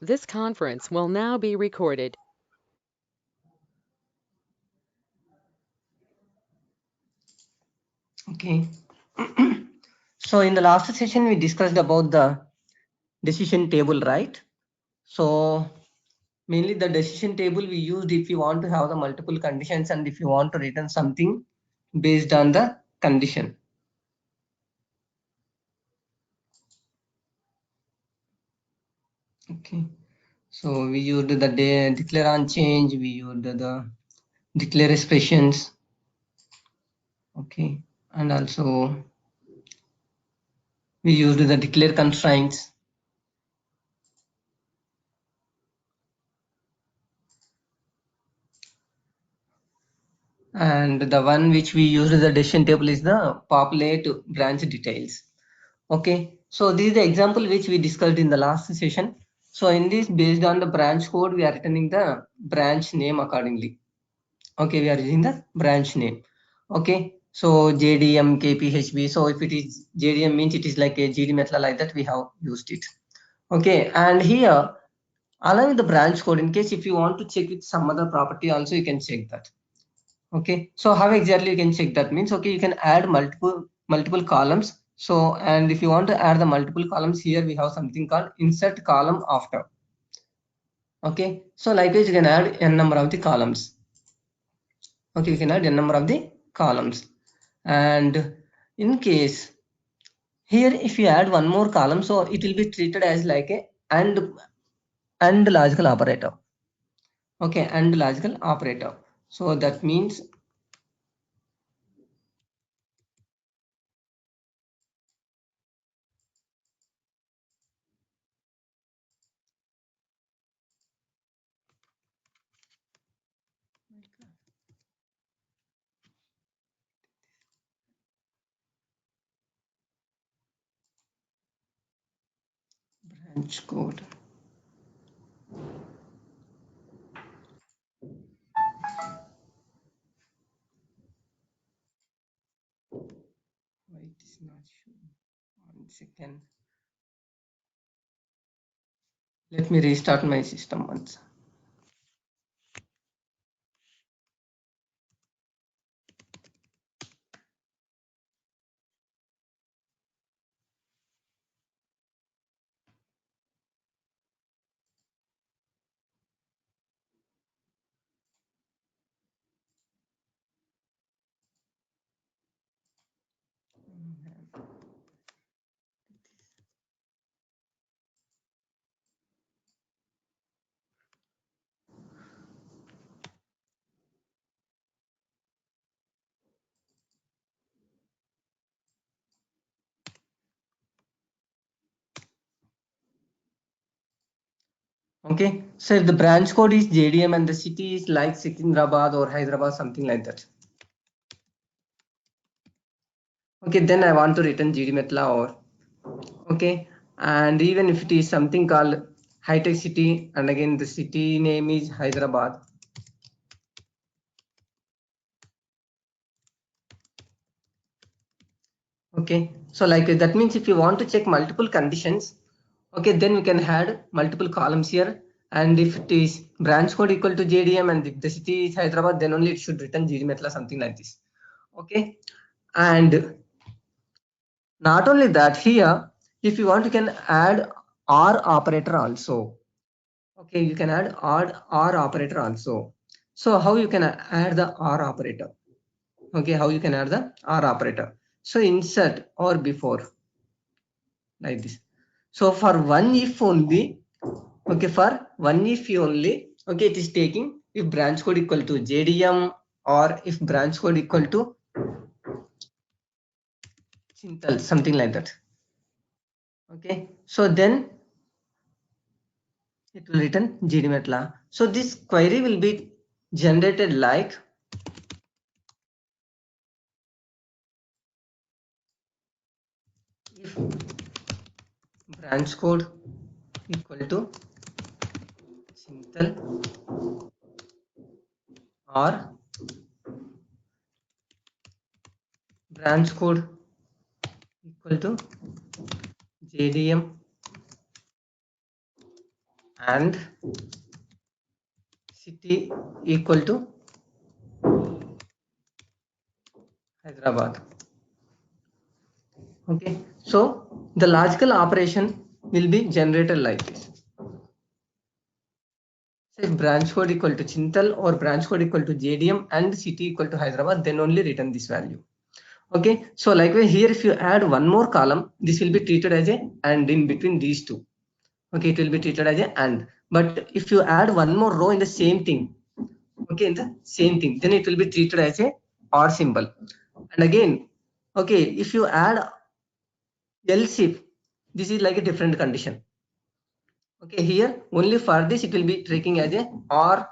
This conference will now be recorded. Okay. So in the last session, we discussed about the decision table, right? So mainly the decision table we used if you want to have the multiple conditions and if you want to return something based on the condition. Okay. So we used the declare on change, we used the declare expressions. Okay. And also we used the declare constraints. And the one which we use as a decision table is the populate branch details. Okay, so this is the example which we discussed in the last session. So in this, based on the branch code, we are returning the branch name accordingly. Okay, we are using the branch name. Okay, so JDM KPHB. So if it is JDM means it is like a GD method like that, we have used it. Okay, and here along with the branch code, in case if you want to check with some other property also, you can check that. Okay, so how exactly you can check that means, okay, you can add multiple columns. So, and if you want to add the multiple columns, here we have something called insert column after. Okay, so likewise you can add n number of the columns. Okay, you can add n number of the columns. And in case here if you add one more column, so it will be treated as like a and logical operator. Okay, and logical operator. So that means branch code. Why it is not showing? 1 second. Let me restart my system once. Okay, so if the branch code is JDM and the city is like Secunderabad or Hyderabad, something like that. Okay, then I want to return GD Metla or okay, and even if it is something called high tech city, and again the city name is Hyderabad. Okay, so like that means if you want to check multiple conditions, okay, then we can add multiple columns here. And if it is branch code equal to JDM and if the city is Hyderabad, then only it should return GD Metla, something like this. Okay, and not only that, here, if you want, you can add OR operator also. Okay, you can add OR operator also. So how you can add the OR operator? Okay, how you can add the OR operator? So insert or before like this. So for one if only, okay, for one if only, okay, it is taking if branch code equal to JDM or if branch code equal to Chintal, something like that. Okay, so then it will return GDMetla. So this query will be generated like if branch code equal to Chintal or branch code equal to JDM and city equal to Hyderabad. Okay, so the logical operation will be generated like this. If branch code equal to Chintal or branch code equal to JDM and city equal to Hyderabad, then only return this value. Okay, so likewise here if you add one more column, this will be treated as a and in between these two. Okay, it will be treated as a and. But if you add one more row in the same thing, okay, in the same thing, then it will be treated as a or symbol. And again, okay, if you add else if, this is like a different condition. Okay, here only for this it will be taking as a or,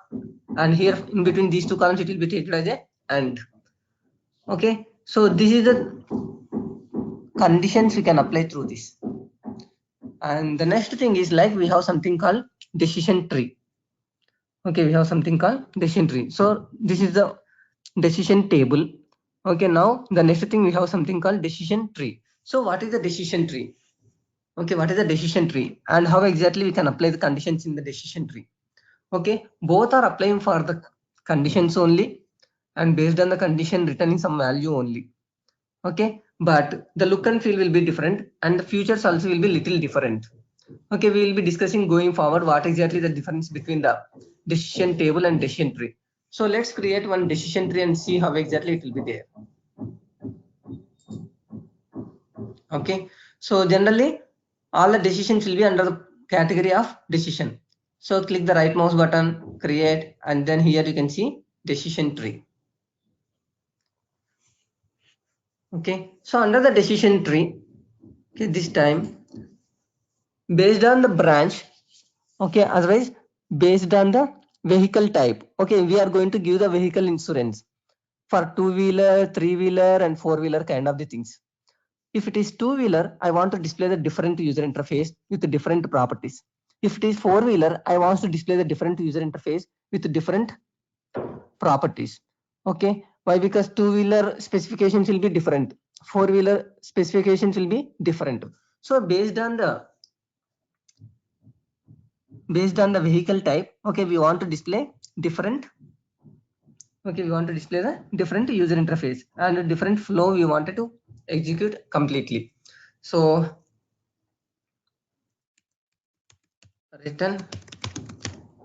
and here in between these two columns it will be treated as a and. Okay, so this is the conditions we can apply through this. And the next thing is like we have something called decision tree. Okay, we have something called decision tree. So this is the decision table. Okay, now the next thing we have something called decision tree. So what is the decision tree? Okay, what is the decision tree and how exactly we can apply the conditions in the decision tree? Okay, both are applying for the conditions only and based on the condition returning some value only. Okay, but the look and feel will be different and the features also will be little different. Okay, we will be discussing going forward what exactly the difference between the decision table and decision tree. So let's create one decision tree and see how exactly it will be there. Okay, so generally all the decisions will be under the category of decision. So click the right mouse button, create, and then here you can see decision tree. Okay, so under the decision tree, okay, this time based on the branch, okay, otherwise based on the vehicle type, okay, we are going to give the vehicle insurance for two-wheeler, three-wheeler, and four-wheeler kind of the things. If it is two-wheeler, I want to display the different user interface with the different properties. If it is four-wheeler, I want to display the different user interface with different properties. Okay, why? Because two-wheeler specifications will be different, four-wheeler specifications will be different. So based on the vehicle type, okay, we want to display different. Okay, we want to display the different user interface and a different flow we wanted to execute completely. So return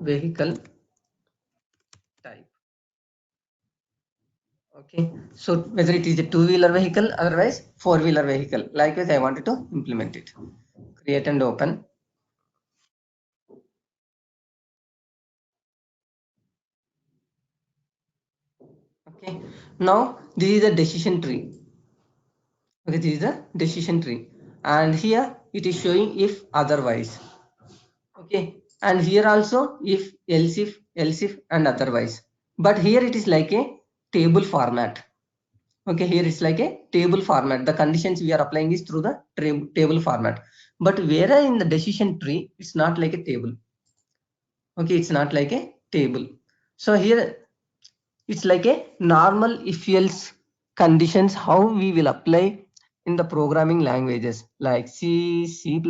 vehicle type. Okay, so whether it is a two-wheeler vehicle, otherwise four-wheeler vehicle. Likewise, I wanted to implement it. Create and open. Okay, now this is the decision tree. Okay, this is the decision tree, and here it is showing if otherwise. Okay, and here also if else if and otherwise. But here it is like a table format. Okay, here it's like a table format. The conditions we are applying is through the table format. But whereas in the decision tree, it's not like a table. Okay, it's not like a table. So here it's like a normal if else conditions how we will apply in the programming languages like C, C++,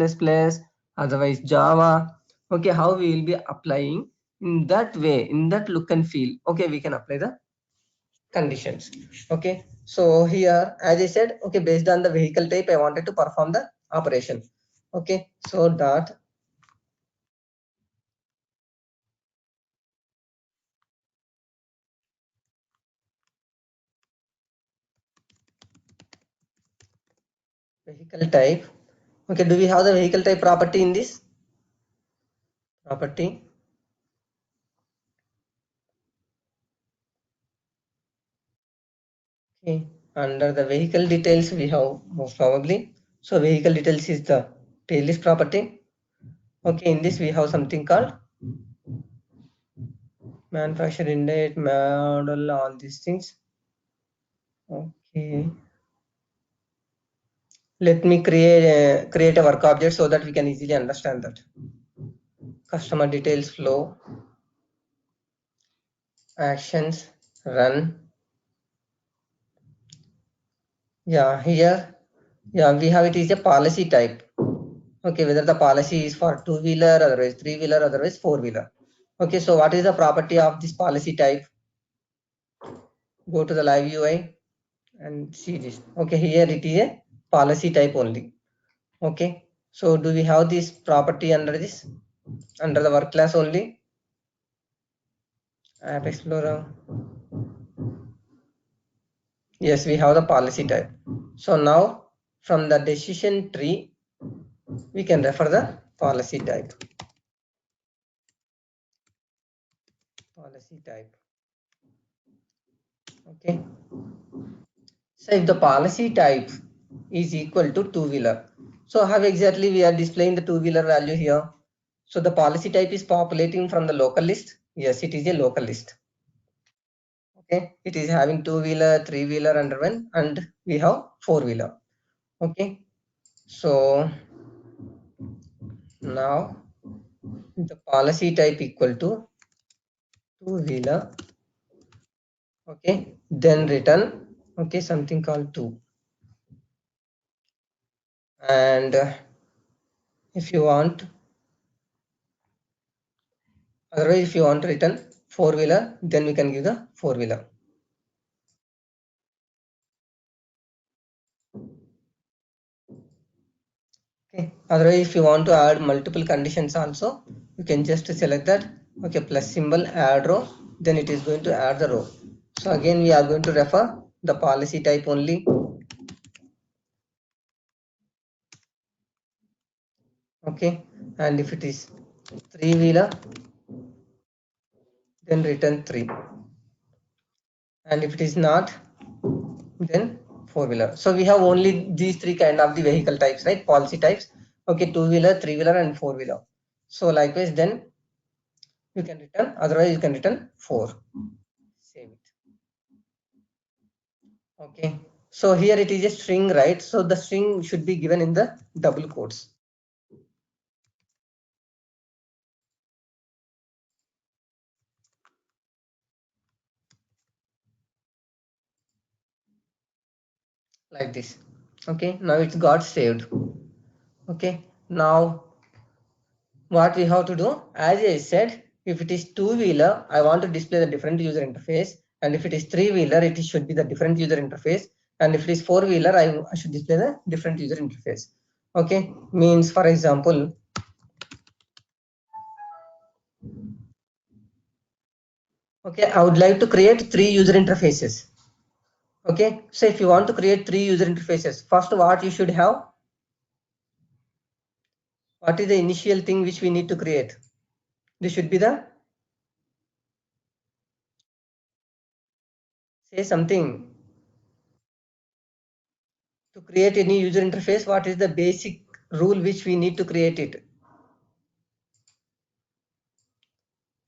otherwise Java. Okay, how we will be applying in that way, in that look and feel. Okay, we can apply the conditions. Okay, so here as I said, okay, based on the vehicle type I wanted to perform the operation. Okay, so dot vehicle type. Okay, do we have the vehicle type property in this property? Okay, under the vehicle details we have most probably. So vehicle details is the tail list property. Okay, in this we have something called manufacturer date, model, all these things. Okay, let me create a work object so that we can easily understand that. Customer details flow, actions, run. Yeah, here, yeah, we have it is a policy type. Okay, whether the policy is for two-wheeler, otherwise three-wheeler, otherwise four-wheeler. Okay, so what is the property of this policy type? Go to the live UI and see this. Okay, here it is a policy type only. Okay, so do we have this property under this, under the work class only? App Explorer. Yes, we have the policy type. So now from the decision tree we can refer the policy type. Policy type. Okay, so if the policy type is equal to two-wheeler, so how exactly we are displaying the two-wheeler value here? So the policy type is populating from the local list. Yes, it is a local list. Okay, it is having two-wheeler, three-wheeler under one, and we have four-wheeler. Okay, so now the policy type equal to two-wheeler. Okay, then return okay something called two, and if you want, otherwise if you want to return four-wheeler, then we can give the four-wheeler. Okay, otherwise if you want to add multiple conditions also, you can just select that. Okay, plus symbol, add row, then it is going to add the row. So again we are going to refer the policy type only. Okay, and if it is three-wheeler, then return three, and if it is not, then four-wheeler. So we have only these three kind of the vehicle types, right? Policy types. Okay, two-wheeler, three-wheeler, and four-wheeler. So likewise, then you can return, otherwise you can return four. Save it. Okay, so here it is a string, right? So the string should be given in the double quotes. Like this. Okay, now it's got saved. Okay, now what we have to do, as I said, if it is two-wheeler, I want to display the different user interface, and if it is three-wheeler, it should be the different user interface, and if it is four-wheeler, I should display the different user interface. Okay, means for example, okay, I would like to create three user interfaces. Okay, so if you want to create three user interfaces, first what you should have, what is the initial thing which we need to create? This should be the, say something. To create any user interface, what is the basic rule which we need to create it?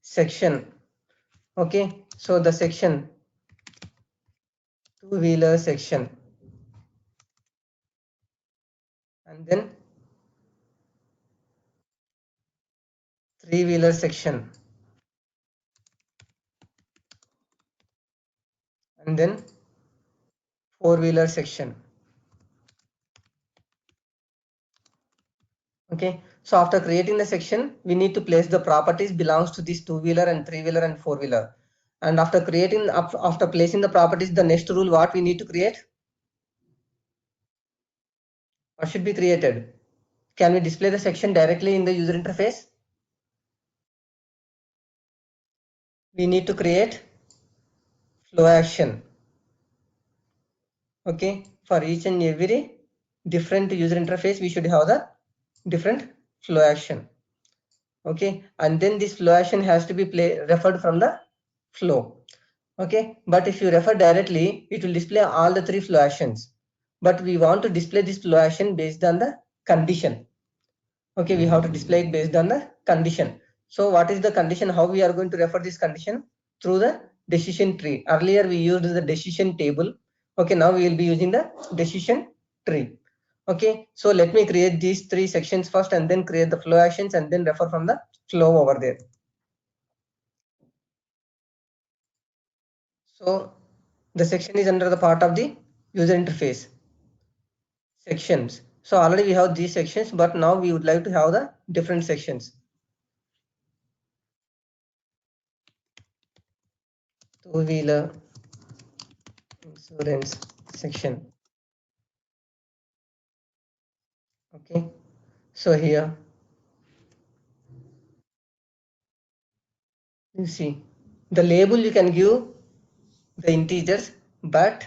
Section. Okay, so the section, two-wheeler section, and then three-wheeler section, and then four-wheeler section. Okay, so after creating the section, we need to place the properties belongs to this two-wheeler and three-wheeler and four-wheeler. And after creating, after placing the properties, the next rule what we need to create? What should be created? Can we display the section directly in the user interface? We need to create flow action. Okay, for each and every different user interface, we should have the different flow action. Okay, and then this flow action has to be referred from the flow. Okay, but if you refer directly, it will display all the three flow actions, but we want to display this flow action based on the condition. Okay, we have to display it based on the condition. So what is the condition? How we are going to refer this condition? Through the decision tree. Earlier we used the decision table. Okay, now we will be using the decision tree. Okay, so let me create these three sections first and then create the flow actions and then refer from the flow over there. So the section is under the part of the user interface. Sections. So already we have these sections, but now we would like to have the different sections. Two-wheeler insurance section. Okay. So here you see the label you can give the integers, but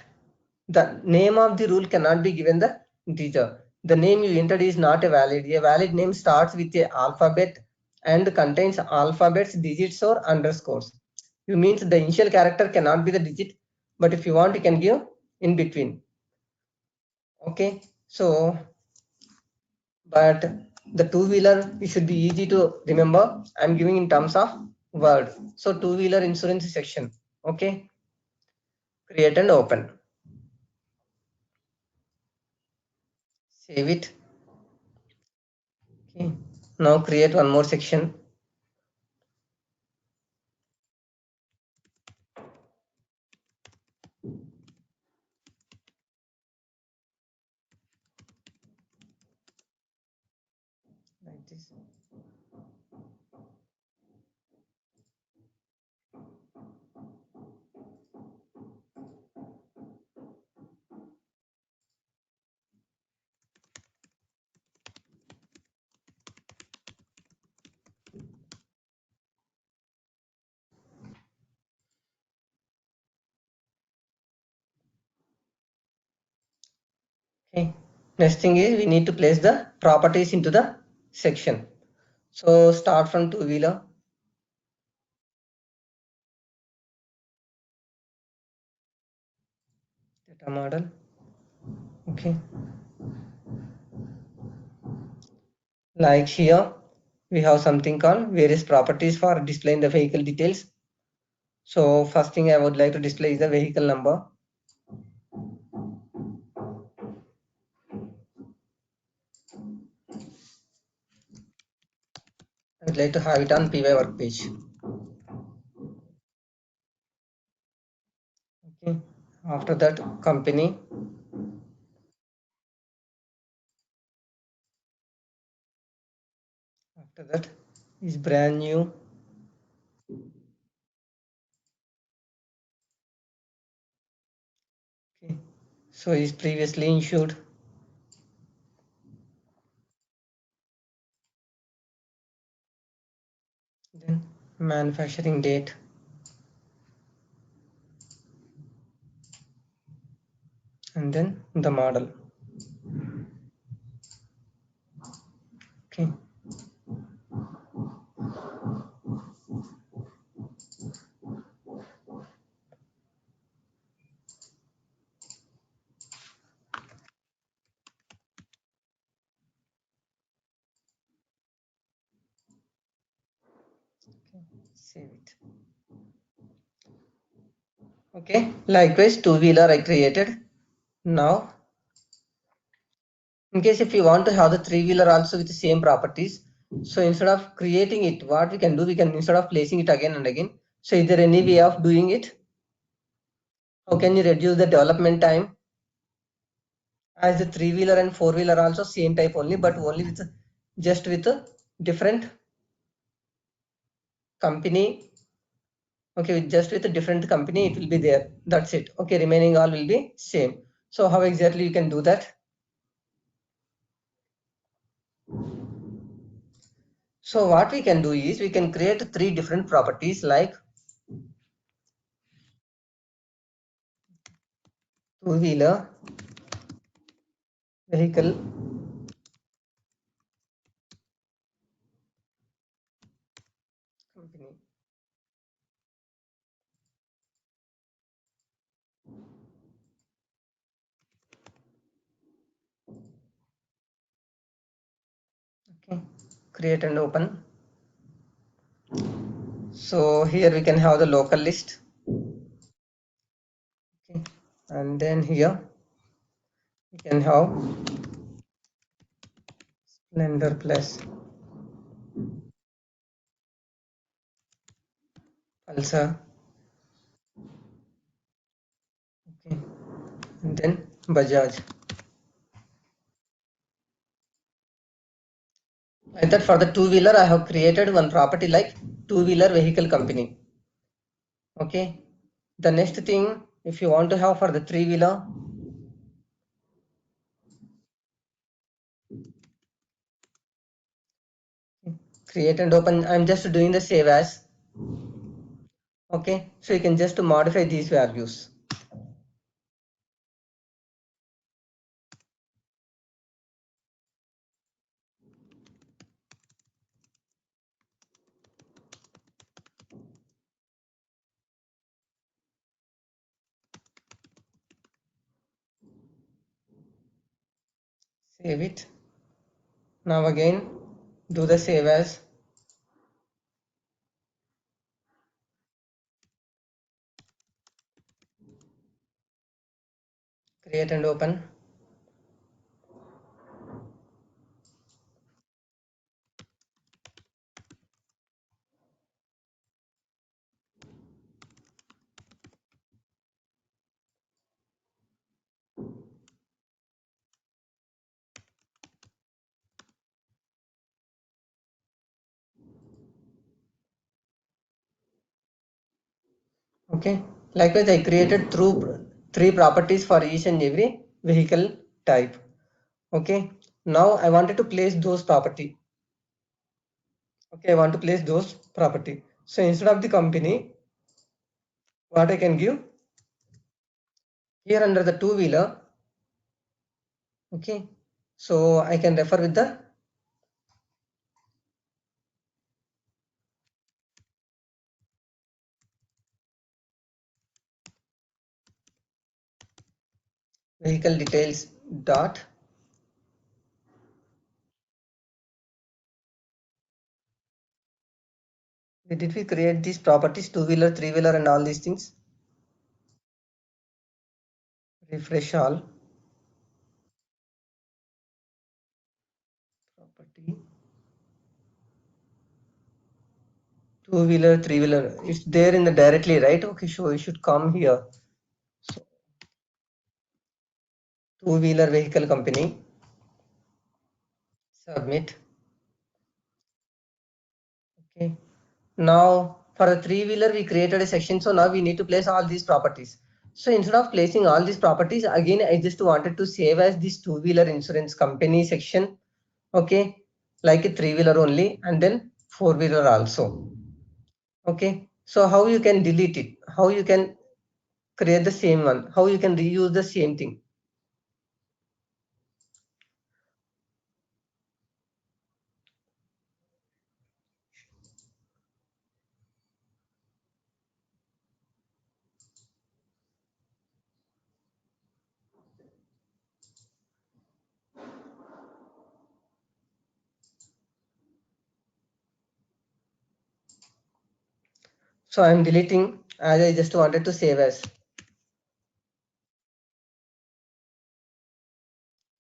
the name of the rule cannot be given the integer. The name you entered is not a valid. A valid name starts with a alphabet and contains alphabets, digits or underscores. You means the initial character cannot be the digit, but if you want you can give in between. Okay, so but the two-wheeler it should be easy to remember. I'm giving in terms of word. So two-wheeler insurance section. Okay, create and open. Save it. Okay, now create one more section. Like this. Okay. Next thing is we need to place the properties into the section. So start from two-wheeler. Data model. Okay. Like here, we have something called various properties for displaying the vehicle details. So first thing I would like to display is the vehicle number. I would like to have it on PY work page. Okay. After that, company. After that is brand new. Okay. So is previously insured. Then manufacturing date. And then the model. Okay. Save it. Okay. Likewise, two-wheeler I created. Now, in case if you want to have the three-wheeler also with the same properties, so instead of creating it, what we can do, we can instead of placing it again and again. So is there any way of doing it? How can you reduce the development time? As the three-wheeler and four-wheeler also same type only, but only with just with a different company. Okay, just with a different company, it will be there. That's it. Okay, remaining all will be same. So how exactly you can do that? So what we can do is we can create three different properties like two-wheeler, vehicle, company. Okay, create and open. So here we can have the local list. Okay, and then here we can have Splendor Plus, Pulsar. Okay, and then Bajaj. Like that for the two-wheeler, I have created one property like two-wheeler vehicle company. Okay. The next thing, if you want to have for the three-wheeler, create and open. I'm just doing the save as. Okay. So you can just modify these values. Save it. Now again, do the save as. Create and open. Okay. Likewise, I created through three properties for each and every vehicle type. Okay. Now I wanted to place those property. Okay, I want to place those property. So instead of the company, what I can give here under the two-wheeler. Okay. So I can refer with the vehicle details dot. Did we create these properties, two-wheeler, three-wheeler, and all these things? Refresh all. Property. Two-wheeler, three-wheeler. It's there in the directly, right? Okay, so you should come here. So two-wheeler vehicle company. Submit. Okay. Now for the three-wheeler, we created a section. So now we need to place all these properties. So instead of placing all these properties, again, I just wanted to save as this two-wheeler insurance company section. Okay. Like a three-wheeler only, and then four-wheeler also. Okay. So how you can delete it? How you can create the same one? How you can reuse the same thing? So I'm deleting as I just wanted to save as.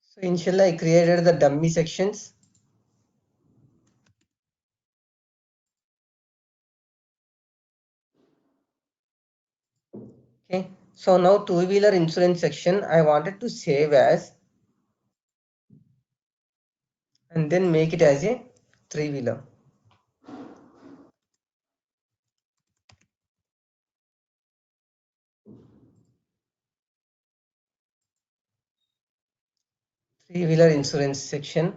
So initially I created the dummy sections. Okay. So now two-wheeler insurance section I wanted to save as and then make it as a three-wheeler. Three-wheeler insurance section.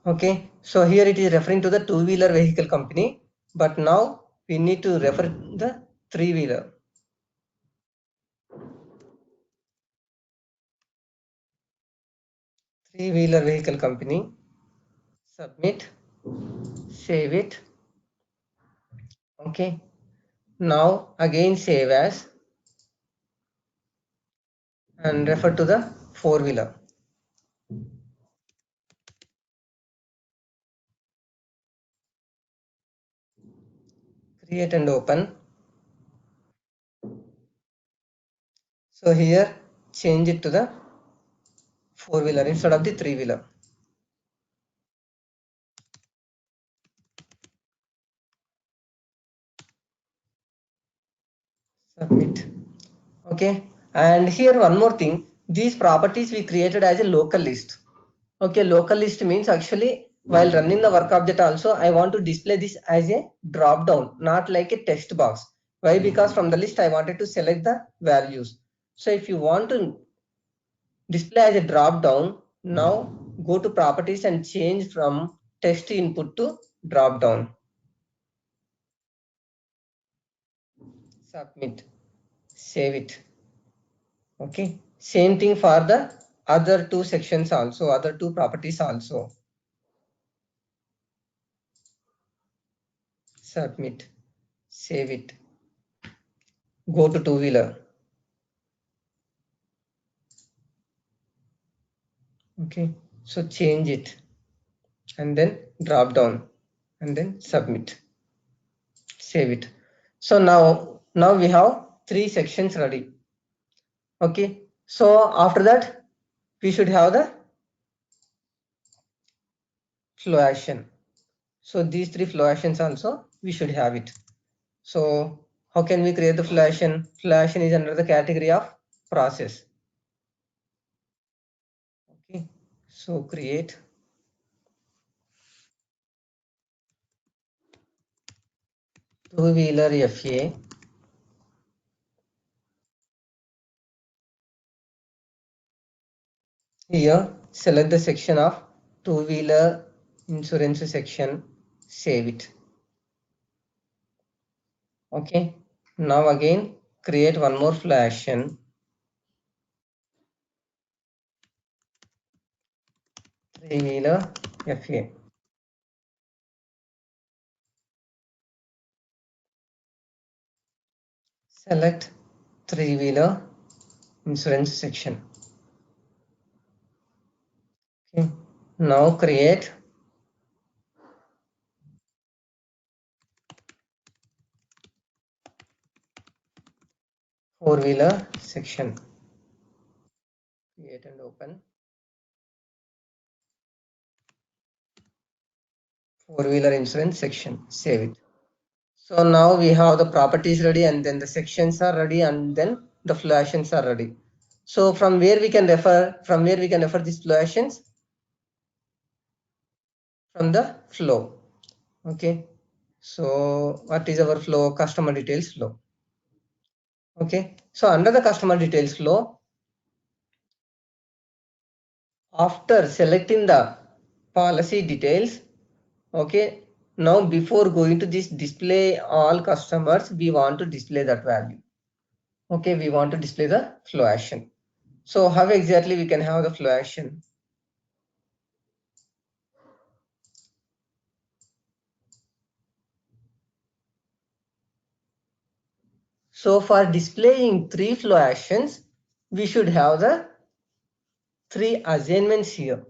Okay. So here it is referring to the two-wheeler vehicle company, but now we need to refer the three-wheeler. Three-wheeler vehicle company. Submit. Save it. Okay. Now again save as and refer to the four-wheeler. Create and open. So here change it to the four-wheeler instead of the three-wheeler. Submit. Okay. And here one more thing. These properties we created as a local list. Okay, local list means actually while running the work object also, I want to display this as a drop down, not like a text box. Why? Because from the list, I wanted to select the values. So if you want to display as a drop down, now go to properties and change from text input to drop down. Submit, save it. Okay, same thing for the other two sections also, other two properties also. Submit, save it. Go to two-wheeler. Okay, so change it and then drop down and then submit, save it. So now we have three sections ready. Okay, so after that we should have the flow action. So these three flow actions also we should have it. So how can we create the flow action? Flow action is under the category of process. Okay, so create two-wheeler FA. Here select the section of two-wheeler insurance section, save it. Okay, now again create one more flow action. Three-wheeler FA. Select three-wheeler insurance section. Okay, now create four-wheeler section. Create and open. Four-wheeler insurance section, save it. So now we have the properties ready and then the sections are ready and then the flow actions are ready. So from where we can refer these flow actions? From the flow. Okay, so what is our flow? Customer details flow. Okay, so under the customer details flow, after selecting the policy details, okay, now before going to this display all customers, we want to display that value. Okay, we want to display the flow action. So how exactly we can have the flow action? So for displaying three flow actions, we should have the three assignments here.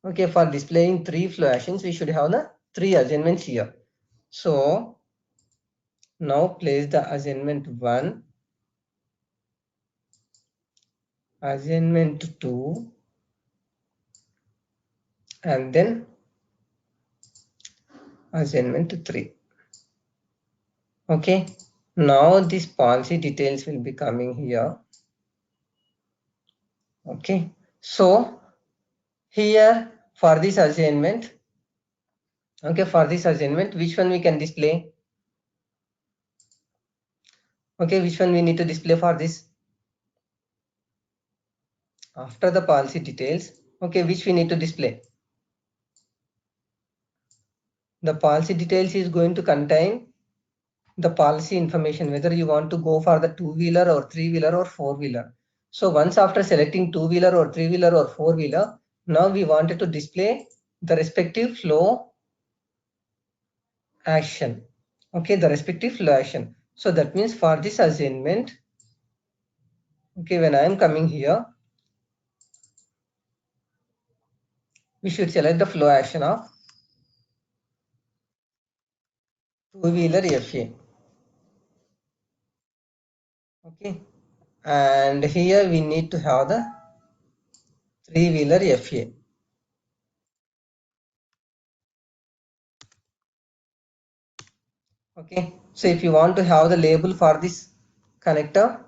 Okay, for displaying three flow actions, we should have the three assignments here. So now place the assignment 1, assignment 2, and then assignment 3. Okay, now this policy details will be coming here. Okay, so here for this assignment, okay, for this assignment, which one we can display? Okay, which one we need to display for this? After the policy details, okay, which we need to display? The policy details is going to contain the policy information, whether you want to go for the two-wheeler or three-wheeler or four-wheeler. So once after selecting two-wheeler or three-wheeler or four-wheeler, now we wanted to display the respective flow action. Okay, the respective flow action. So that means for this assignment, okay, when I am coming here, we should select the flow action of two-wheeler FA. Okay, and here we need to have the three-wheeler FA. Okay, so if you want to have the label for this connector,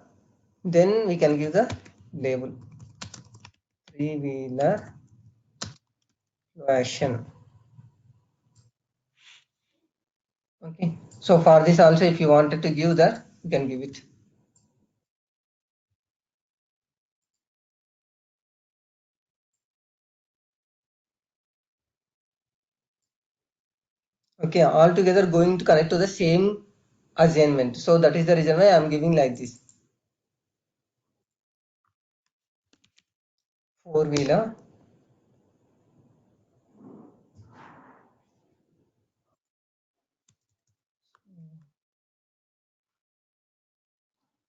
then we can give the label three-wheeler flow action. Okay, so for this also, if you wanted to give that, you can give it. Okay, all together going to connect to the same assignment. So that is the reason why I am giving like this. Four-wheeler.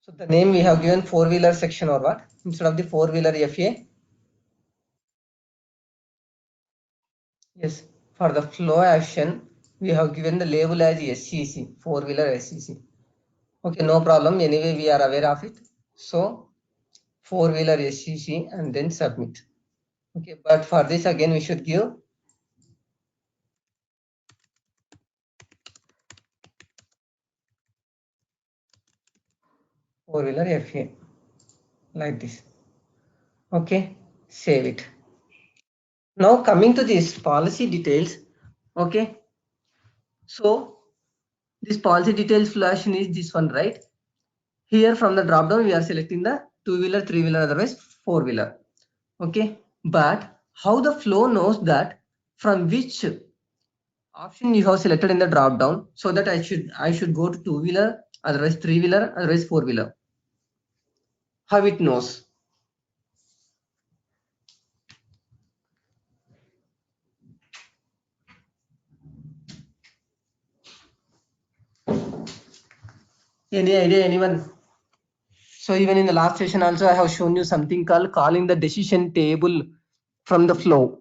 So the name we have given four-wheeler section or what? Instead of the four-wheeler FA. Yes, for the flow action, we have given the label as SCC, four-wheeler SCC. Okay, no problem. Anyway, we are aware of it. So four-wheeler SCC and then submit. Okay, but for this again, we should give four-wheeler FA like this. Okay, save it. Now coming to this policy details. Okay, so this policy details flow action is this one, right? Here from the drop down, we are selecting the two-wheeler, three-wheeler, otherwise four-wheeler. Okay, but how the flow knows that from which option you have selected in the drop down, so that I should go to two-wheeler, otherwise three-wheeler, otherwise four-wheeler. How it knows? Any idea, anyone? So even in the last session also I have shown you something called calling the decision table from the flow.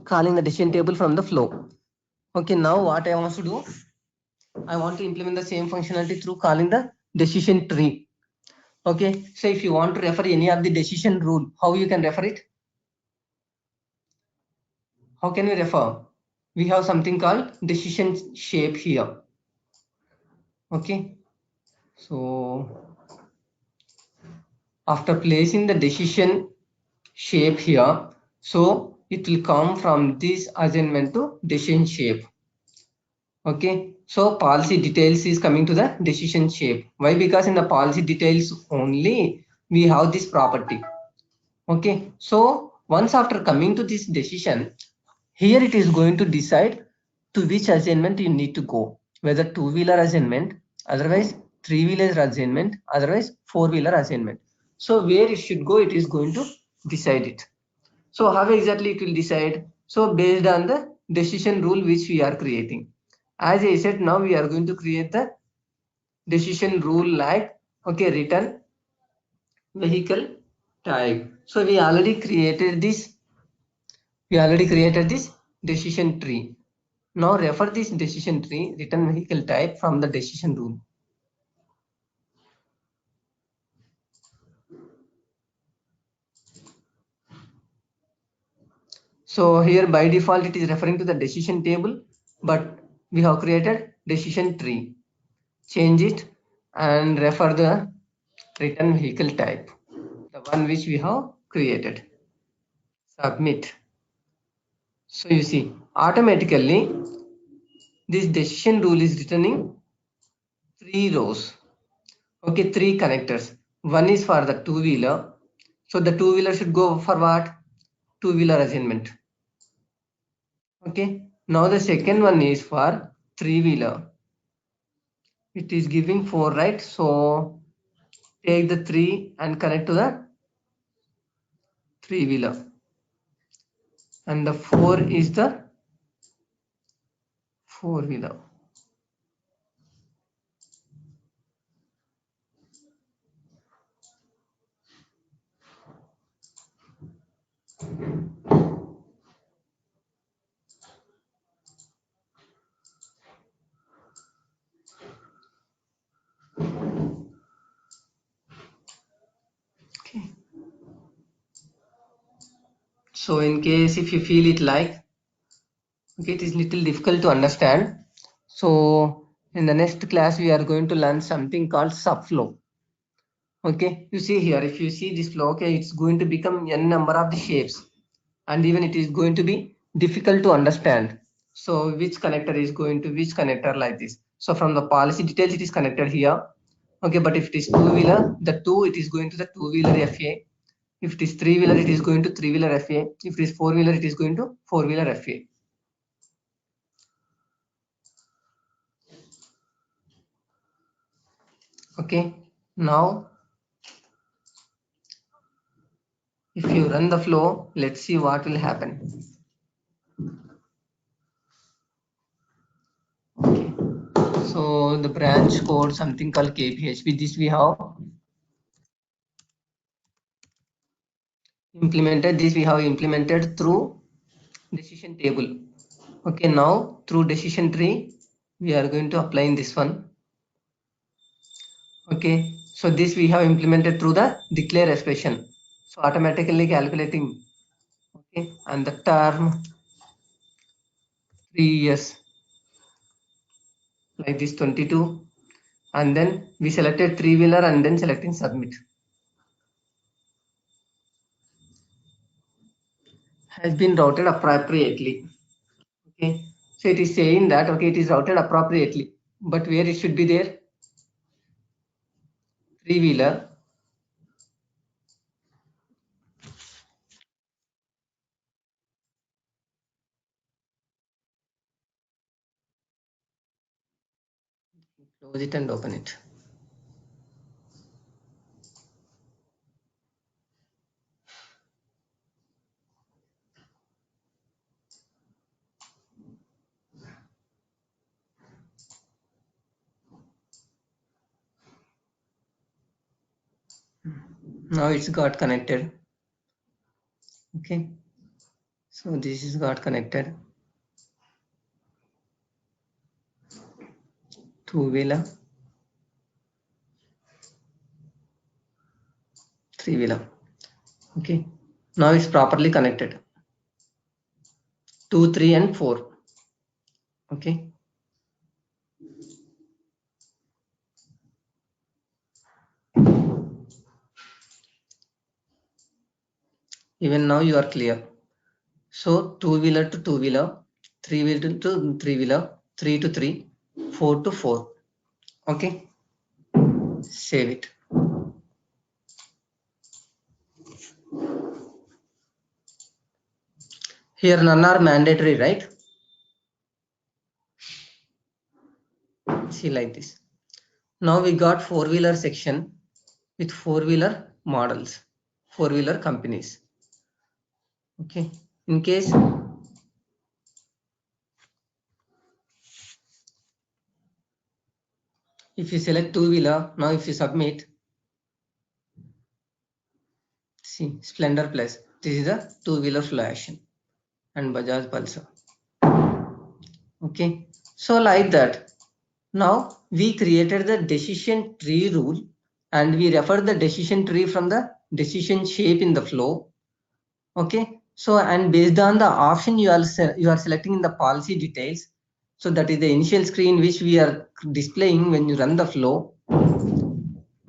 Calling the decision table from the flow. Okay, now what I want to do? I want to implement the same functionality through calling the decision tree. Okay, so if you want to refer any of the decision rule, how you can refer it? How can we refer? We have something called decision shape here. Okay, so after placing the decision shape here, so it will come from this assignment to decision shape. Okay, so policy details is coming to the decision shape. Why? Because in the policy details only we have this property. Okay, so once after coming to this decision, here it is going to decide to which assignment you need to go, whether two-wheeler assignment, otherwise three-wheeler assignment, otherwise four-wheeler assignment. So where it should go, it is going to decide it. So how exactly it will decide? So based on the decision rule which we are creating. As I said, now we are going to create the decision rule like, okay, return vehicle type. So we already created this. We already created this decision tree. Now refer this decision tree, return vehicle type from the decision rule. So here by default it is referring to the decision table, but we have created decision tree. Change it and refer the return vehicle type, the one which we have created. Submit. So you see automatically this decision rule is returning 3 rows. Okay, 3 connectors. One is for the two-wheeler. So the two-wheeler should go for what? Two-wheeler assignment. Okay. Now the second one is for three-wheeler. It is giving 4, right? So take the 3 and connect to the three-wheeler. And the 4 is the four-wheeler. Okay. So in case if you feel it like, okay, it is little difficult to understand. So in the next class, we are going to learn something called subflow. Okay, you see here, if you see this flow, okay, it's going to become n number of the shapes. and even it is going to be difficult to understand. So which connector is going to which connector, like this. So from the policy details it is connected here. Okay, but if it is two-wheeler, the two, it is going to the two-wheeler FA. If it is three-wheeler, it is going to three-wheeler FA. If it is four-wheeler, it is going to four-wheeler FA. Okay, now if you run the flow, let's see what will happen. Okay, so the branch code, something called KPH. With this we have implemented through decision table. Okay, now through decision tree we are going to apply in this one. Okay, so this we have implemented through the declare expression, so automatically calculating. Okay, and the term 3 years, like this 22, and then we selected three-wheeler and then selecting submit. Has been routed appropriately. Okay, so it is saying that okay, it is routed appropriately, but where it should be there, three-wheeler. Close it and open it. Now it's got connected. Okay, so this is got connected. Two-wheeler, three-wheeler. Okay, now it's properly connected. 2, 3 and 4. Okay, even now you are clear. So two-wheeler to two-wheeler, three-wheeler to three-wheeler, 3 to 3, 4 to 4. Okay, save it. Here none are mandatory, right? See, like this. Now we got four-wheeler section with four-wheeler models, four-wheeler companies. Okay, in case if you select two-wheeler, now if you submit, see Splendor Plus, this is a two-wheeler flow action, and Bajaj Pulsar. Okay, so like that. Now we created the decision tree rule and we refer the decision tree from the decision shape in the flow. Okay, so and based on the option you are selecting in the policy details, so that is the initial screen which we are displaying when you run the flow.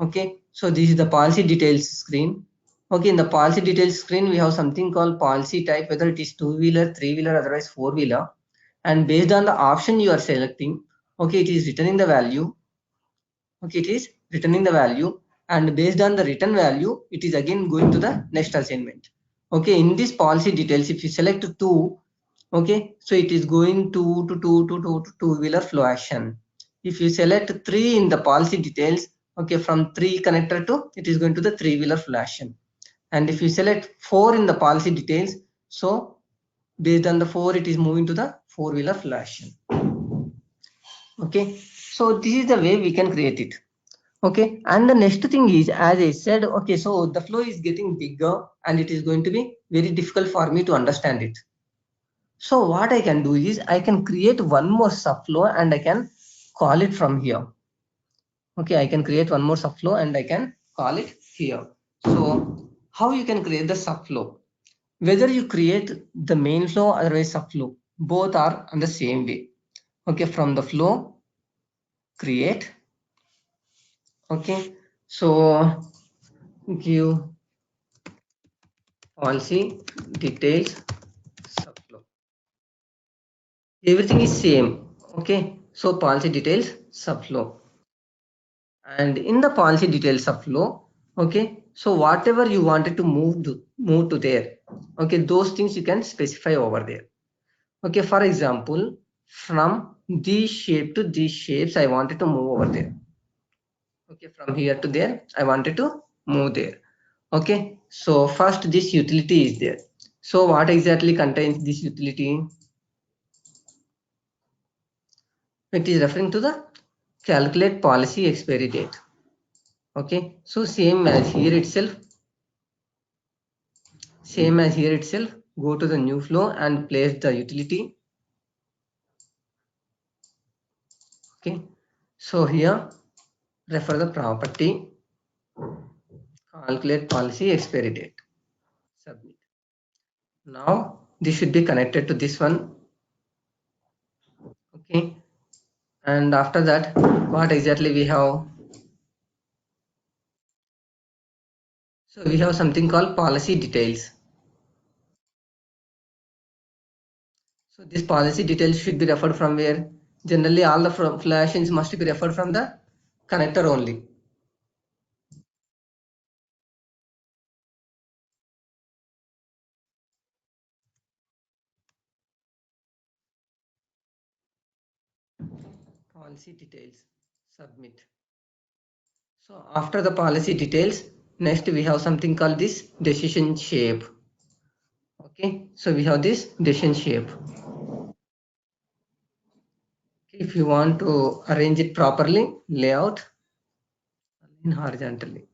Okay, so this is the policy details screen. Okay, in the policy details screen we have something called policy type, whether it is two-wheeler, three-wheeler, otherwise four-wheeler, and based on the option you are selecting, okay, it is returning the value. Okay, it is returning the value, and based on the return value it is again going to the next assignment. Okay, in this policy details if you select 2, okay, so it is going to two-wheeler flow action. If you select 3 in the policy details, okay, from 3 connector to it is going to the three-wheeler flow action. And if you select 4 in the policy details, so based on the 4 it is moving to the four-wheeler flow action. Okay, so this is the way we can create it. Okay, and the next thing is, as I said, okay, so the flow is getting bigger and it is going to be very difficult for me to understand it. So what I can do is I can create one more subflow and I can call it from here. Okay, I can create one more subflow and I can call it here. So how you can create the subflow? Whether you create the main flow or otherwise subflow, both are on the same way. Okay, from the flow, create. Okay, so give policy details subflow. Everything is same. Okay, so policy details subflow, and in the policy details subflow, okay, so whatever you wanted to move to there, okay, those things you can specify over there. Okay, for example, from this shape to these shapes I wanted to move over there. Okay, from here to there I wanted to move there. Okay, so first this utility is there. So what exactly contains this utility? It is referring to the calculate policy expiry date. Okay, so same as here itself, go to the new flow and place the utility. Okay, so here refer the property calculate policy expiry date, submit. Now this should be connected to this one. Okay, and after that what exactly we have? So we have something called policy details. So this policy details should be referred from where? Generally all the flashes must be referred from the connector only. Policy details, submit. So after the policy details, next we have something called this decision shape. Okay, so we have this decision shape. If you want to arrange it properly, layout in horizontally.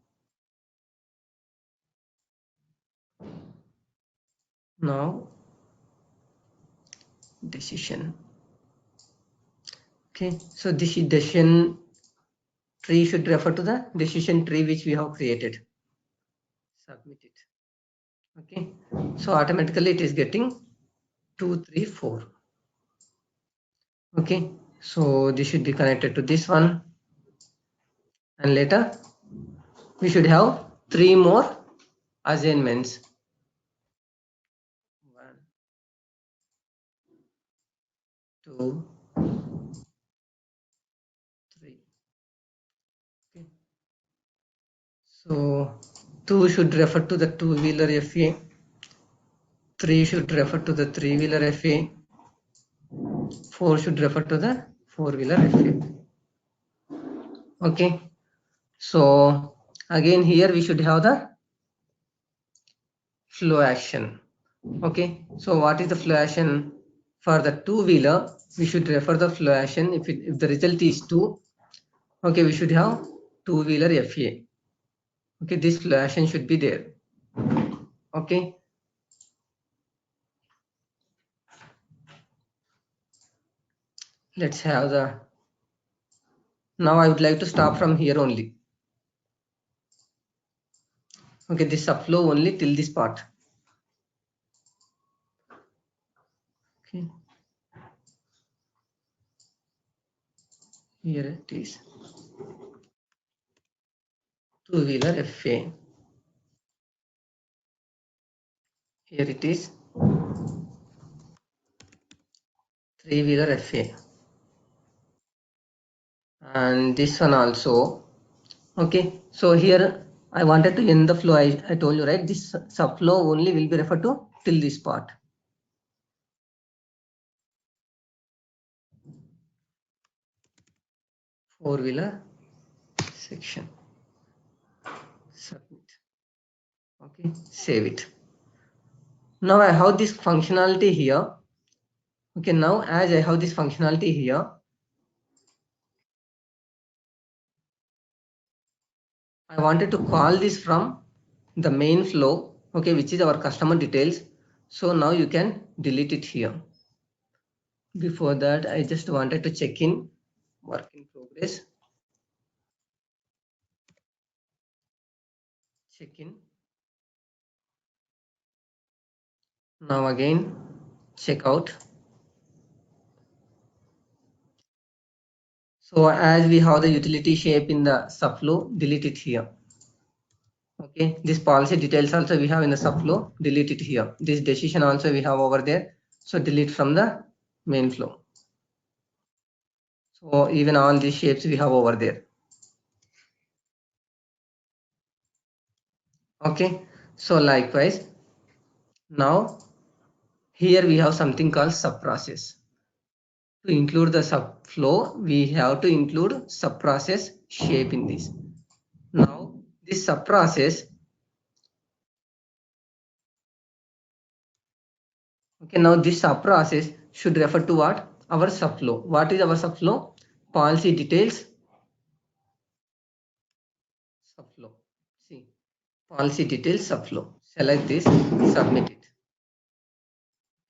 Now decision. Okay, so this decision tree should refer to the decision tree which we have created. Submit it. Okay, so automatically it is getting 2 3 4. Okay, so this should be connected to this one, and later we should have 3 more assignments. 1 2 3. Okay, so 2 should refer to the two-wheeler FA, 3 should refer to the three-wheeler FA, 4 should refer to the four-wheeler FA. Okay, so again here we should have the flow action. Okay, so what is the flow action? For the two-wheeler we should refer the flow action. If the result is 2, okay, we should have two-wheeler FA. Okay, this flow action should be there. Okay, let's have the, now I would like to stop from here only. Okay, this subflow only till this part. Okay, here it is, two-wheeler FA. Here it is, three-wheeler FA, and this one also. Okay, so here I wanted to end the flow. I told you, right, this subflow only will be referred to till this part. Four-wheeler section. Submit. Okay, save it. Now I have this functionality here. Okay, now as I have this functionality here, I wanted to call this from the main flow, okay, which is our customer details. So now you can delete it here. Before that, I just wanted to check in work in progress. Check in. Now again, check out. So as we have the utility shape in the subflow, delete it here. Okay, this policy details also we have in the subflow, delete it here. This decision also we have over there, so delete from the main flow. So even all these shapes we have over there. Okay, so likewise, now here we have something called subprocess. To include the subflow, we have to include subprocess shape in this. Now this subprocess, okay, now this subprocess should refer to what? Our subflow. What is our subflow? Policy details subflow. See, policy details subflow. Select this, submit it.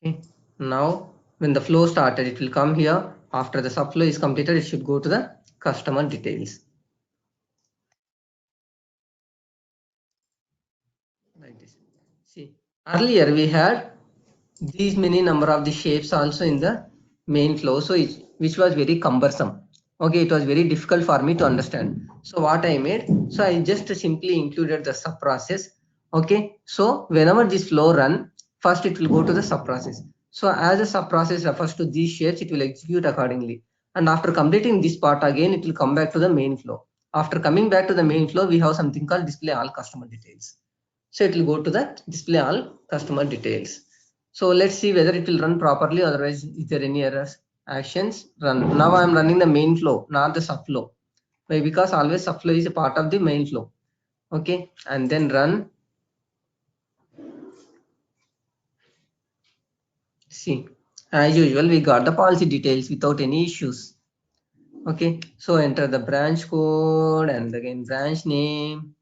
Okay. Now when the flow started, it will come here. After the subflow is completed, it should go to the customer details. Like this. See, earlier we had these many number of the shapes also in the main flow, so which was very cumbersome. Okay, it was very difficult for me to understand. So what I made, so I just simply included the sub process. Okay, so whenever this flow run, first it will go to the sub process. So as a sub process refers to these shapes, it will execute accordingly. And after completing this part again, it will come back to the main flow. After coming back to the main flow, we have something called display all customer details. So it will go to the display all customer details. So let's see whether it will run properly. Otherwise, is there any errors? Actions run. Now I am running the main flow, not the subflow. Why? Because always subflow is a part of the main flow. Okay, and then run. See, as usual, we got the policy details without any issues. Okay, so enter the branch code and again branch name.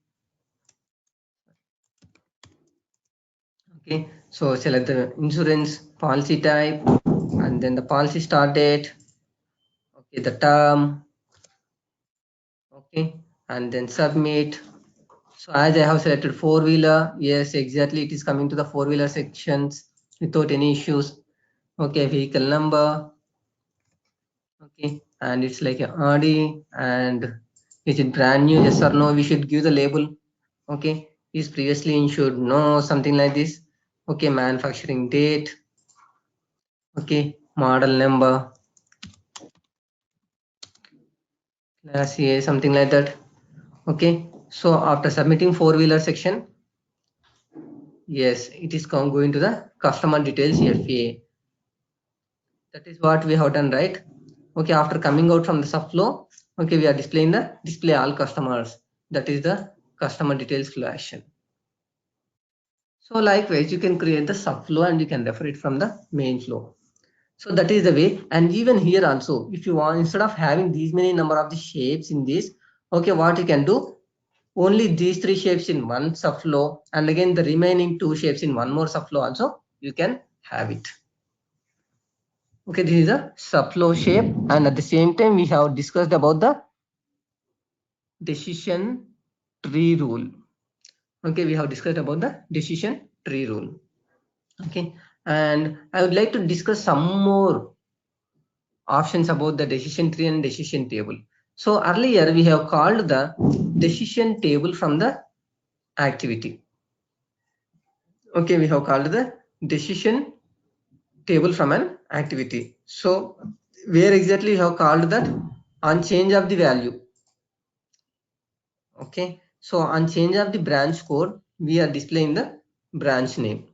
Okay, so select the insurance policy type and then the policy start date. Okay, the term. Okay, and then submit. So as I have selected four-wheeler, yes, exactly, it is coming to the four-wheeler sections without any issues. Okay, vehicle number. Okay, and it's like a RD, and is it brand new? Yes or no? We should give the label. Okay, is previously insured? No, something like this. Okay, manufacturing date. Okay, model number. Class A, something like that. Okay, so after submitting four-wheeler section, yes, it is going to the customer details FA. That is what we have done, right? Okay, after coming out from the subflow, okay, we are displaying the display all customers. That is the customer details flow action. So likewise, you can create the subflow and you can refer it from the main flow. So that is the way. And even here also, if you want, instead of having these many number of the shapes in this, okay, what you can do, only these three shapes in one subflow, and again the remaining two shapes in one more subflow also, you can have it. Okay, this is a subflow shape, and at the same time we have discussed about the decision tree rule. Okay, we have discussed about the decision tree rule. Okay, and I would like to discuss some more options about the decision tree and decision table. So earlier we have called the decision table from the activity. Okay, we have called the decision table from an activity. So where exactly we have called that? On change of the value. Okay, so on change of the branch code, we are displaying the branch name.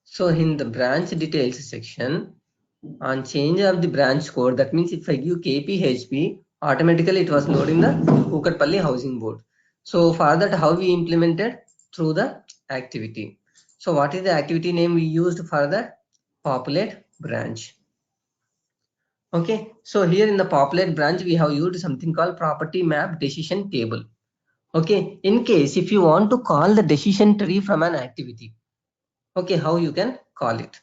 So in the branch details section, on change of the branch code, that means if I give KPHP, automatically it was loading the Kukatpalli housing board. So for that, how we implemented? Through the activity. So what is the activity name we used for the populate branch? Okay, so here in the populate branch, we have used something called property map decision table. Okay, in case if you want to call the decision tree from an activity, okay, how you can call it?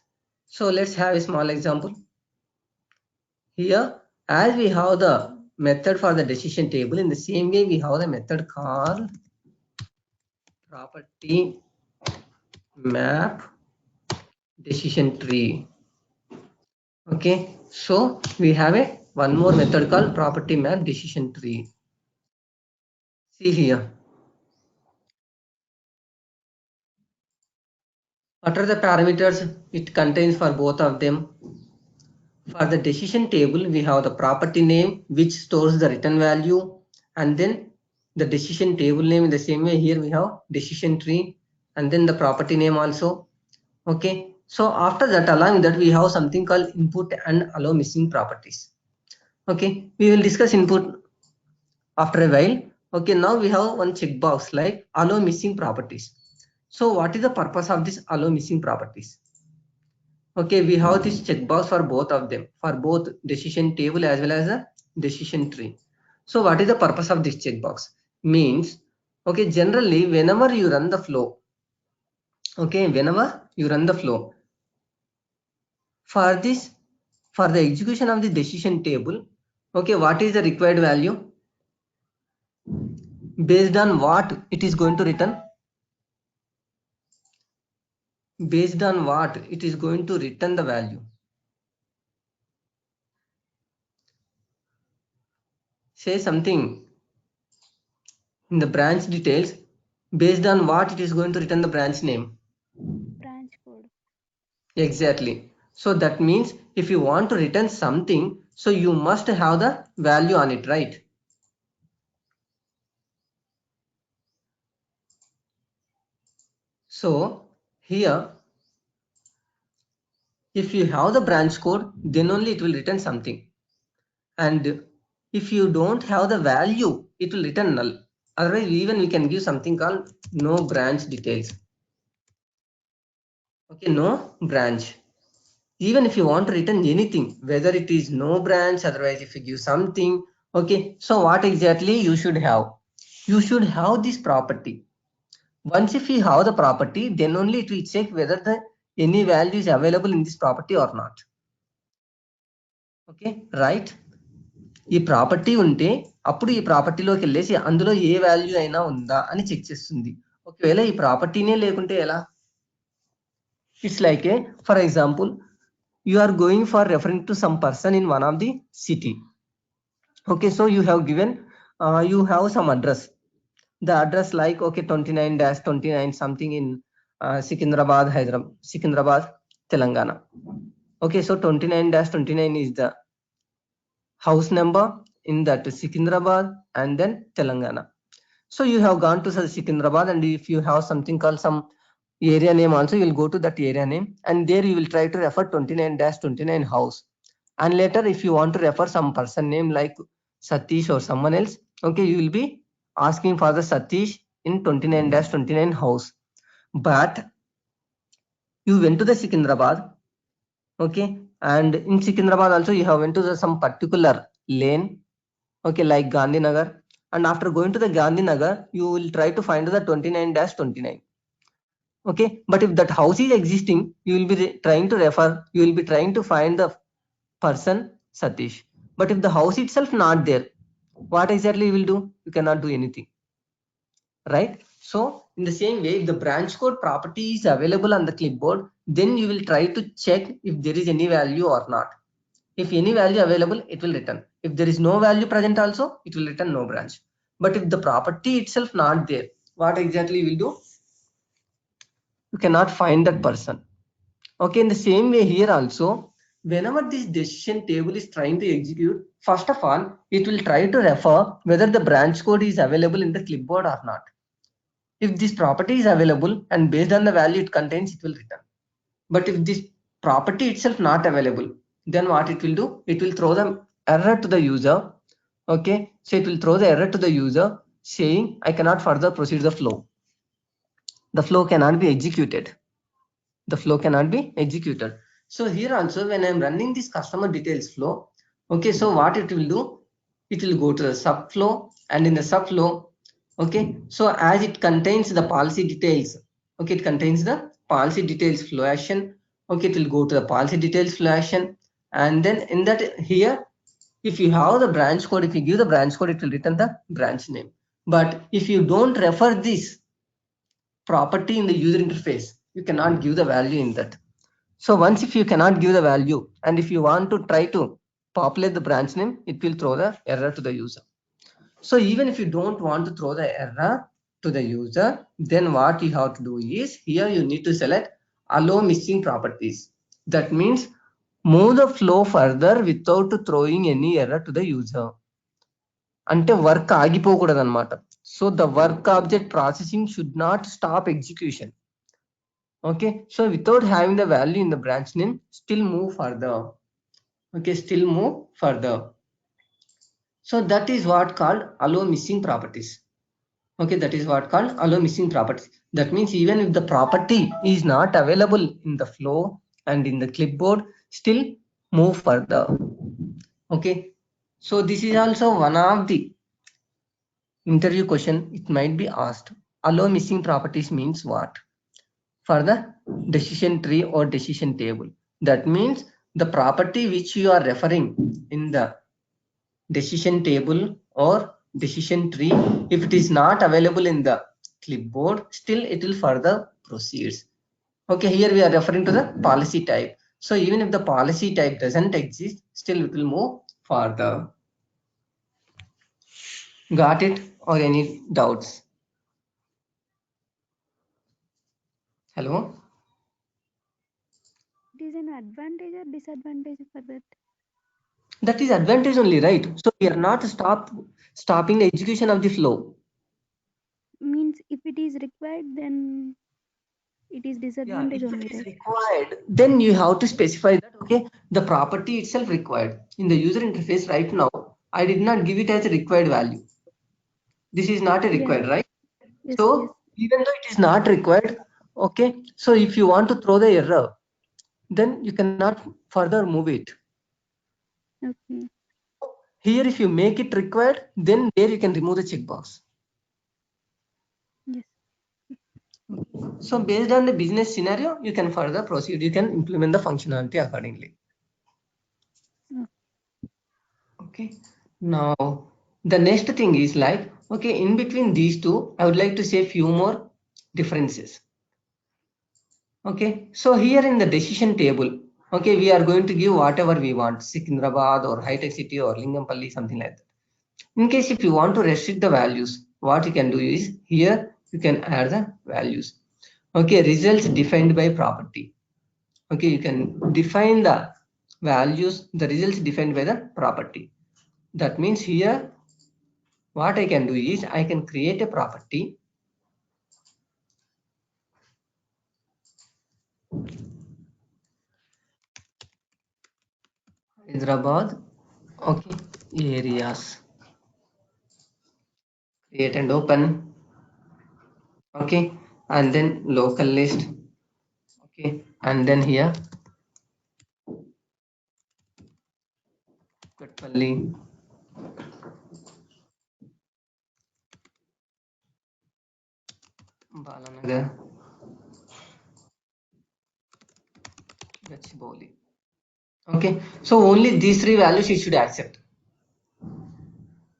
So let's have a small example. Here, as we have the method for the decision table, in the same way we have the method called property map decision tree. Okay, so we have one more method called property map decision tree. See here. What are the parameters it contains for both of them? For the decision table, we have the property name which stores the return value, and then the decision table name. In the same way here we have decision tree and then the property name also. Okay, so after that, along with that, we have something called input and allow missing properties. Okay, we will discuss input after a while. Okay, now we have one checkbox like allow missing properties. So what is the purpose of this allow missing properties? Okay, we have this checkbox for both of them, for both decision table as well as the decision tree. So what is the purpose of this checkbox? Means, okay, generally whenever you run the flow, okay, whenever you run the flow, for this, for the execution of the decision table, okay, what is the required value? Based on what it is going to return? Based on what it is going to return the value? Say something in the branch details, based on what it is going to return the branch name. Branch code. Exactly. So that means if you want to return something, so you must have the value on it, right? So here, if you have the branch code, then only it will return something. And if you don't have the value, it will return null. Otherwise, even we can give something called no branch details. Okay, no branch. Even if you want to return anything, whether it is no branch, otherwise if you give something, okay, so what exactly you should have? You should have this property. Once if you have the property, then only it will check whether the any value is available in this property or not. Okay, right? ఈ property ఉంటే అప్పుడు ఈ ప్రాపర్టీలోకి వెళ్ళేసి అందులో ఏ value అయినా ఉందా అని check చేస్తుంది. ఒకవేళ ఈ ప్రాపర్టీనే లేకుంటే ఎలా? It's like for example, you are going for referring to some person in one of the city. Okay, so you have given you have some address, the address like okay 29-29 something in Sikandrabad, Hyderabad, Sikandrabad, Telangana. Okay, so 29-29 is the house number in that Sikandrabad and then Telangana. So you have gone to Sikandrabad, and if you have something called some area name also, you will go to that area name, and there you will try to refer 29-29 house. And later if you want to refer some person name like Satish or someone else, okay, you will be asking for the Satish in 29-29 house. But you went to the Sikandrabad, okay, and in Sikandrabad also you have went to some particular lane, okay, like Gandhinagar, and after going to the Gandhinagar, you will try to find the 29-29. Okay, but if that house is existing, you will be trying to refer, you will be trying to find the person Satish. But if the house itself not there, what exactly you will do? You cannot do anything, right? So in the same way, if the branch code property is available on the clipboard, then you will try to check if there is any value or not. If any value available, it will return. If there is no value present also, it will return no branch. But if the property itself not there, what exactly you will do? You cannot find that person. Okay, in the same way here also, whenever this decision table is trying to execute, first of all, it will try to refer whether the branch code is available in the clipboard or not. If this property is available and based on the value it contains, it will return. But if this property itself not available, then what it will do? It will throw the error to the user. Okay, so it will throw the error to the user saying, I cannot further proceed the flow. The flow cannot be executed. The flow cannot be executed. So here also, when I'm running this customer details flow, okay, so what it will do? It will go to the subflow, and in the subflow, okay, so as it contains the policy details, okay, it contains the policy details flow action, okay, it will go to the policy details flow action, and then in that here, if you have the branch code, if you give the branch code, it will return the branch name. But if you don't refer this property in the user interface, you cannot give the value in that. So once if you cannot give the value, and if you want to try to populate the branch name, it will throw the error to the user. So even if you don't want to throw the error to the user, then what you have to do is, here you need to select allow missing properties. That means move the flow further without throwing any error to the user. అంటే work ఆగిపోకూడదు అనమాట. So the work object processing should not stop execution. Okay, so without having the value in the branch name, still move further. Okay, still move further. So that is what called allow missing properties. Okay, that is what called allow missing properties. That means even if the property is not available in the flow and in the clipboard, still move further. Okay, so this is also one of the interview question. It might be asked, allow missing properties means what? For the decision tree or decision table. That means the property which you are referring in the decision table or decision tree, if it is not available in the clipboard, still it will further proceeds. Okay, here we are referring to the policy type. So even if the policy type doesn't exist, still it will move further. Got it? Or any doubts? Hello? It is an advantage or disadvantage for that? That is advantage only, right? So we are not stopping the execution of the flow. Means if it is required, then it is disadvantage If only, it is right? required, then you have to specify that, okay, the property itself required. In the user interface right now, I did not give it as a required value. This is not a required, right? Yes, So yes. even though it is not required, okay, so if you want to throw the error, then you cannot further move it. Okay. Here, if you make it required, then there you can remove the checkbox. Yes. So based on the business scenario, you can further proceed. You can implement the functionality accordingly. Okay. Now the next thing is like, okay, in between these two, I would like to say few more differences. Okay, so here in the decision table, okay, we are going to give whatever we want, Secunderabad or High Tech City or Lingampalli, something like that. In case if you want to restrict the values, what you can do is, here you can add the values. Okay, results defined by property. Okay, you can define the values, the results defined by the property. That means here what I can do is, I can create a property. Hyderabad, okay, areas, create and open. Okay, and then local list. Okay, and then here Kutpalli, Balanagar, Gachibowli. Okay, so only these three values you should accept.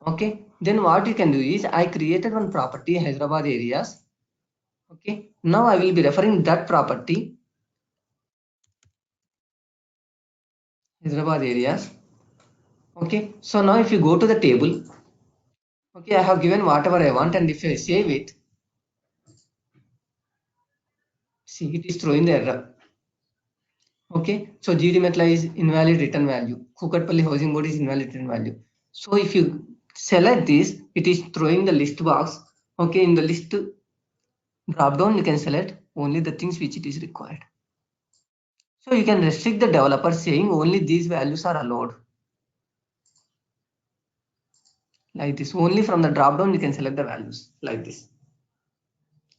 Okay, then what you can do is, I created one property, Hyderabad areas. Okay, now I will be referring that property, Hyderabad areas. Okay, so now if you go to the table, okay, I have given whatever I want, and if I save it, see, it is throwing the error. Okay, so GD Metla is invalid return value, Kukatpalli housing board is invalid return value. So if you select this, it is throwing the list box. Okay, in the list drop down, you can select only the things which it is required. So you can restrict the developer saying only these values are allowed. Like this, only from the drop down you can select the values like this.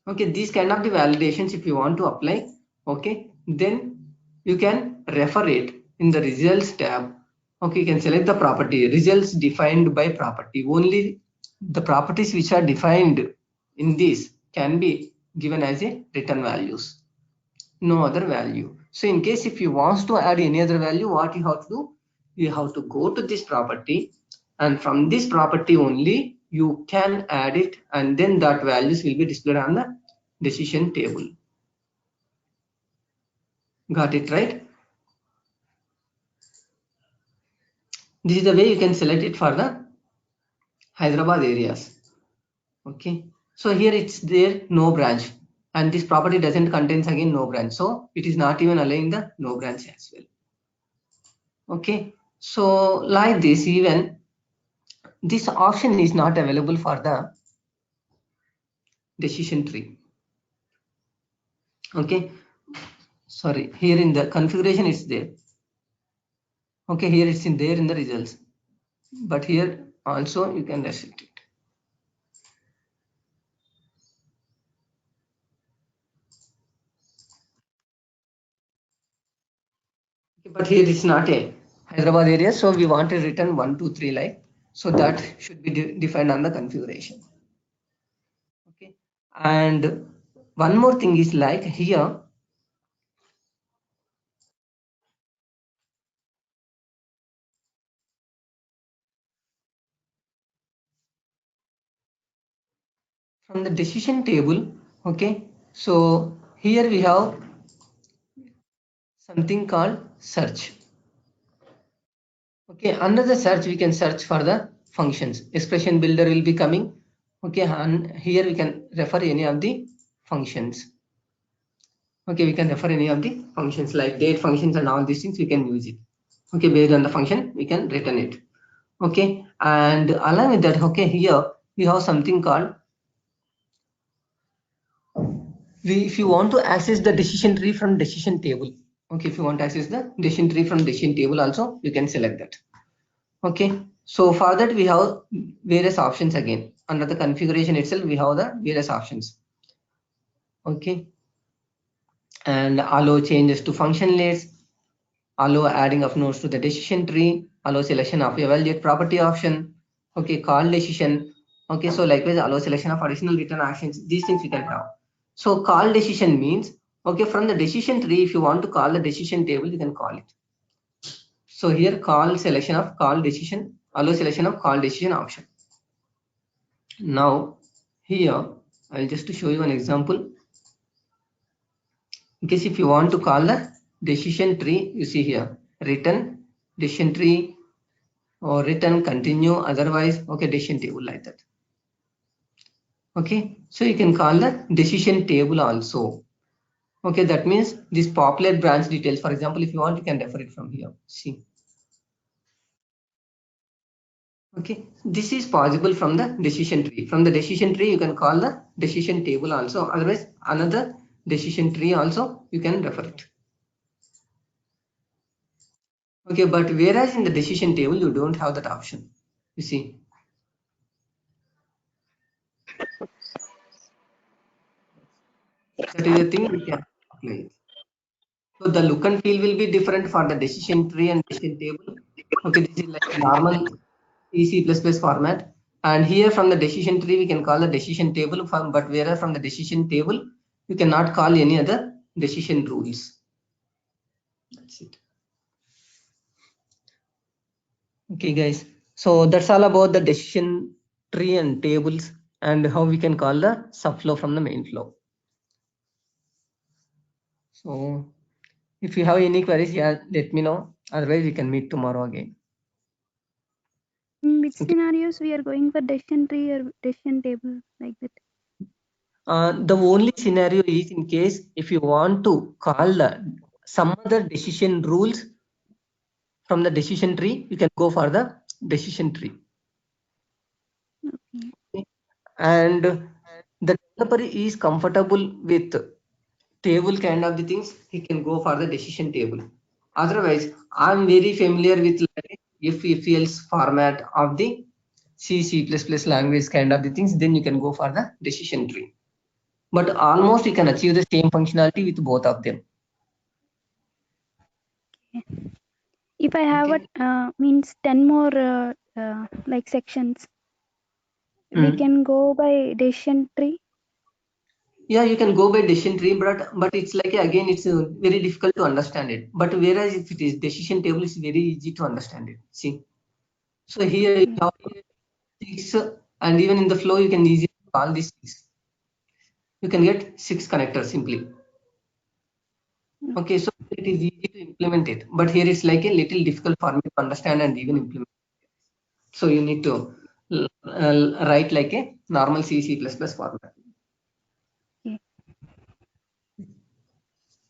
Okay, these kind of the validations if you want to apply, okay, then you can refer it in the results tab. Okay, you can select the property, results defined by property. Only the properties which are defined in this can be given as a return values, no other value. So in case if you want to add any other value, what you have to do, you have to go to this property, and from this property only you can add it, and then that values will be displayed on the decision table. Got it, right? This is the way you can select it for the Hyderabad areas. Okay, so here it's there no branch, and this property doesn't contains again no branch, so it is not even allowing the no branch as well. Okay, so like this, even this option is not available for the decision tree. Okay, sorry, here in the configuration it's there. Okay, here it's in there in the results, but here also you can restrict it. Okay, but here it's not a Hyderabad area, so we want to return 1, 2, 3 like, so that should be defined on the configuration. Okay, and one more thing is like here from the decision table. Okay, so here we have something called search. Okay, under the search we can search for the functions. Expression builder will be coming. Okay, and here we can refer any of the functions. Okay, we can refer any of the functions like date functions and all these things we can use it. Okay, based on the function we can return it. Okay, and along with that, okay, here we have something called if you want to access the decision tree from decision table. Okay, if you want to access the decision tree from decision table also you can select that. Okay, so for that we have various options again. Under the configuration itself we have the various options. Okay, and allow changes to function lists, allow adding of nodes to the decision tree, allow selection of evaluate property option. Okay, call decision. Okay, so likewise allow selection of additional return actions. These things we can have. So call decision means, okay, from the decision tree, if you want to call the decision table, you can call it. So here call selection of call decision, allow selection of call decision option. Now here I'll just show you an example. In case if you want to call the decision tree, you see here return decision tree or return continue otherwise. Okay, decision table like that. Okay, so you can call the decision table also. Okay, that means this populate branch details. For example, if you want, you can refer it from here. See. Okay, this is possible from the decision tree. From the decision tree, you can call the decision table also. Otherwise, another decision tree also you can refer it. Okay, but whereas in the decision table, you don't have that option. You see. That is the thing we can apply it. So the look and feel will be different for the decision tree and decision table. Okay, this is like a normal C++ format. And here from the decision tree, we can call the decision table, but whereas from the decision table, you cannot call any other decision rules. That's it. Okay, guys. So that's all about the decision tree and tables and how we can call the subflow from the main flow. So if you have any queries, yeah, let me know. Otherwise, we can meet tomorrow again. In which Okay. scenarios we are going for decision tree or decision table like that? The only scenario is in case if you want to call some other decision rules from the decision tree, you can go for the decision tree. Okay. And the developer is comfortable with table kind of the things, he can go for the decision table. Otherwise, I'm very familiar with like if else format of the C++ language kind of the things, then you can go for the decision tree. But almost you can achieve the same functionality with both of them. If I have Okay. means 10 more like sections, we can go by decision tree. Yeah, you can go by decision tree, but it's like again it's very difficult to understand it. But whereas if it is decision table, it's very easy to understand it. See, so here you have 6, and even in the flow you can easily call these 6. You can get 6 connectors simply. Okay, so it is easy to implement it, but here it's like a little difficult for me to understand and even implement. So you need to write like a normal C++ format. Okay.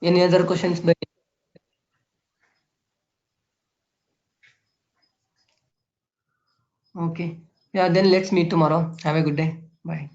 Any other questions? Okay. Yeah, then let's meet tomorrow. Have a good day. Bye.